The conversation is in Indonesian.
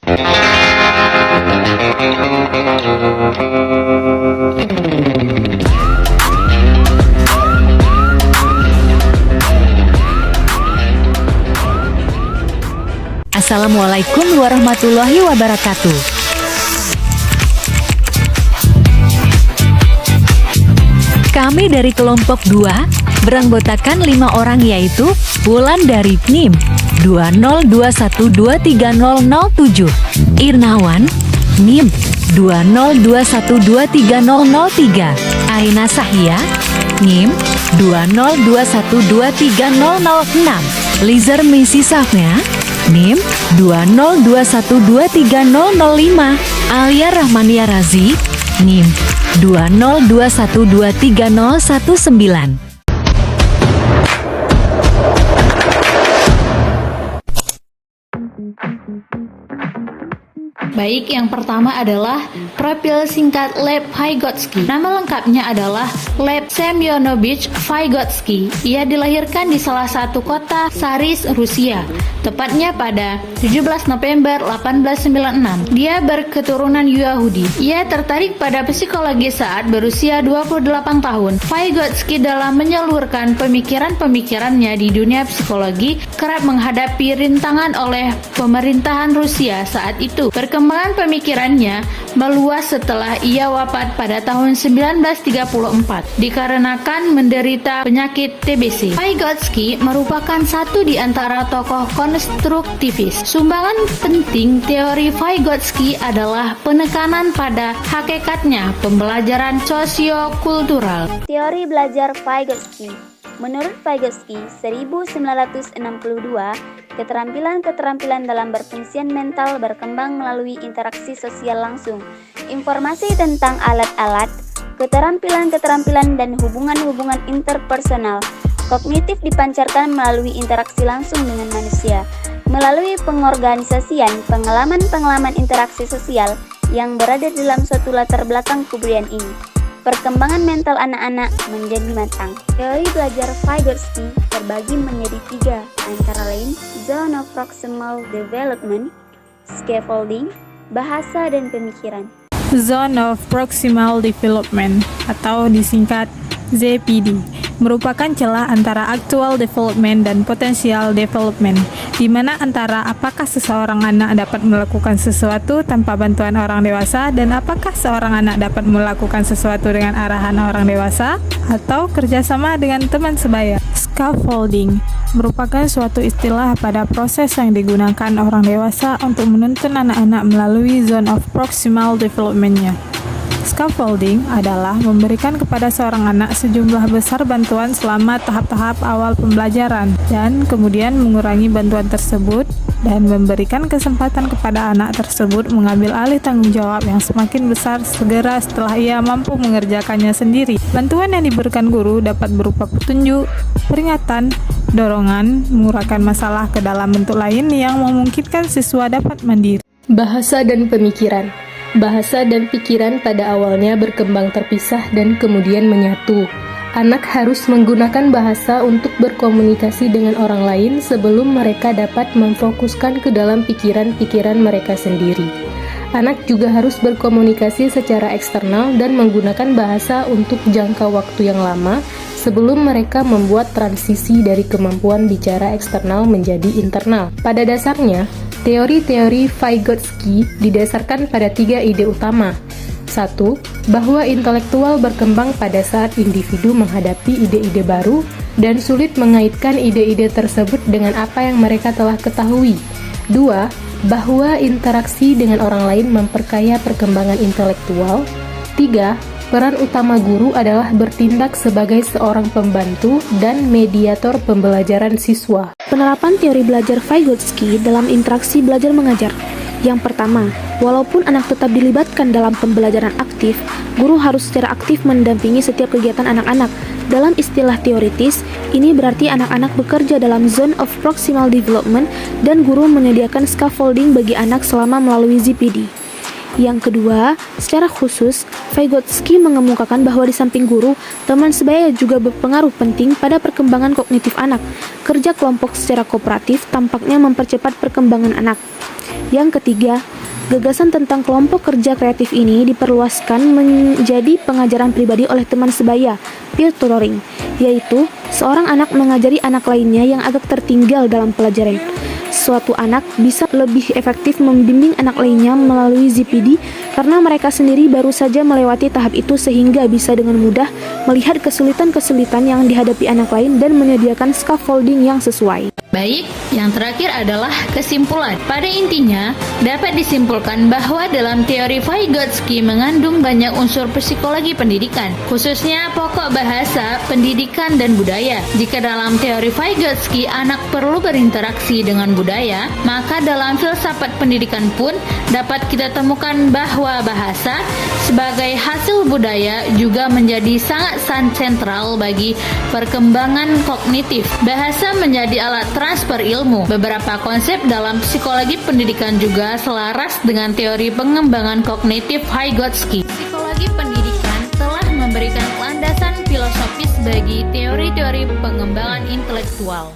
Assalamualaikum warahmatullahi wabarakatuh. Kami dari kelompok 2 beranggotakan 5 orang, yaitu Wulandari NIM 202123007, Irnawan NIM 202123003, Aina Sahia NIM 202123006, Lizer Misi Safnya NIM 202123005, Alia Rahmania Razi NIM 202123019. Baik, yang pertama adalah profil singkat Lev Vygotsky. Nama lengkapnya adalah Lev Semyonovich Vygotsky. Ia dilahirkan di salah satu kota Saris, Rusia, tepatnya pada 17 November 1896. Dia berketurunan Yahudi. Ia tertarik pada psikologi saat berusia 28 tahun. Vygotsky dalam menyalurkan pemikiran-pemikirannya di dunia psikologi kerap menghadapi rintangan oleh pemerintahan Rusia saat itu. Perkembangan pemikirannya meluas setelah ia wafat pada tahun 1934 dikarenakan menderita penyakit TBC. Vygotsky merupakan satu di antara tokoh konstruktivis. Sumbangan penting teori Vygotsky adalah penekanan pada hakikatnya pembelajaran sosiokultural. Teori belajar Vygotsky. Menurut Vygotsky, 1962, keterampilan-keterampilan dalam berfungsian mental berkembang melalui interaksi sosial langsung. Informasi tentang alat-alat, keterampilan-keterampilan dan hubungan-hubungan interpersonal. Kognitif dipancarkan melalui interaksi langsung dengan manusia, melalui pengorganisasian pengalaman-pengalaman interaksi sosial yang berada dalam suatu latar belakang kebudayaan ini. Perkembangan mental anak-anak menjadi matang. Teori belajar Vygotsky terbagi menjadi 3, antara lain zone of proximal development, scaffolding, bahasa dan pemikiran. Zone of Proximal Development atau disingkat ZPD merupakan celah antara actual development dan potential development, di mana antara apakah seseorang anak dapat melakukan sesuatu tanpa bantuan orang dewasa dan apakah seorang anak dapat melakukan sesuatu dengan arahan orang dewasa atau kerjasama dengan teman sebaya. Scaffolding merupakan suatu istilah pada proses yang digunakan orang dewasa untuk menuntun anak-anak melalui zone of proximal development-nya. Scaffolding adalah memberikan kepada seorang anak sejumlah besar bantuan selama tahap-tahap awal pembelajaran dan kemudian mengurangi bantuan tersebut dan memberikan kesempatan kepada anak tersebut mengambil alih tanggung jawab yang semakin besar segera setelah ia mampu mengerjakannya sendiri. Bantuan yang diberikan guru dapat berupa petunjuk, peringatan, dorongan, menguraikan masalah ke dalam bentuk lain yang memungkinkan siswa dapat mandiri. Bahasa dan pemikiran. Bahasa dan pikiran pada awalnya berkembang terpisah dan kemudian menyatu. Anak harus menggunakan bahasa untuk berkomunikasi dengan orang lain sebelum mereka dapat memfokuskan ke dalam pikiran-pikiran mereka sendiri. Anak juga harus berkomunikasi secara eksternal dan menggunakan bahasa untuk jangka waktu yang lama sebelum mereka membuat transisi dari kemampuan bicara eksternal menjadi internal. Pada dasarnya, teori-teori Vygotsky didasarkan pada 3 ide utama. 1. Bahwa intelektual berkembang pada saat individu menghadapi ide-ide baru dan sulit mengaitkan ide-ide tersebut dengan apa yang mereka telah ketahui. 2. Bahwa interaksi dengan orang lain memperkaya perkembangan intelektual. 3. Peran utama guru adalah bertindak sebagai seorang pembantu dan mediator pembelajaran siswa. Penerapan teori belajar Vygotsky dalam interaksi belajar mengajar. Yang pertama, walaupun anak tetap dilibatkan dalam pembelajaran aktif, guru harus secara aktif mendampingi setiap kegiatan anak-anak. Dalam istilah teoritis, ini berarti anak-anak bekerja dalam zone of proximal development dan guru menyediakan scaffolding bagi anak selama melalui ZPD. Yang kedua, secara khusus, Vygotsky mengemukakan bahwa di samping guru, teman sebaya juga berpengaruh penting pada perkembangan kognitif anak. Kerja kelompok secara kooperatif tampaknya mempercepat perkembangan anak. Yang ketiga, Gagasan tentang kelompok kerja kreatif ini diperluaskan menjadi pengajaran pribadi oleh teman sebaya, peer tutoring, yaitu seorang anak mengajari anak lainnya yang agak tertinggal dalam pelajaran. Suatu anak bisa lebih efektif membimbing anak lainnya melalui ZPD karena mereka sendiri baru saja melewati tahap itu sehingga bisa dengan mudah melihat kesulitan-kesulitan yang dihadapi anak lain dan menyediakan scaffolding yang sesuai. Baik, yang terakhir adalah kesimpulan. Pada intinya, dapat disimpulkan bahwa dalam teori Vygotsky mengandung banyak unsur psikologi pendidikan, khususnya pokok bahasa, pendidikan, dan budaya. Jika dalam teori Vygotsky anak perlu berinteraksi dengan budaya, maka dalam filsafat pendidikan pun dapat kita temukan bahwa bahasa sebagai hasil budaya juga menjadi sangat sentral bagi perkembangan kognitif. Bahasa menjadi alat transfer ilmu. Beberapa konsep dalam psikologi pendidikan juga selaras dengan teori pengembangan kognitif Vygotsky. Psikologi pendidikan telah memberikan landasan filosofis bagi teori-teori pengembangan intelektual.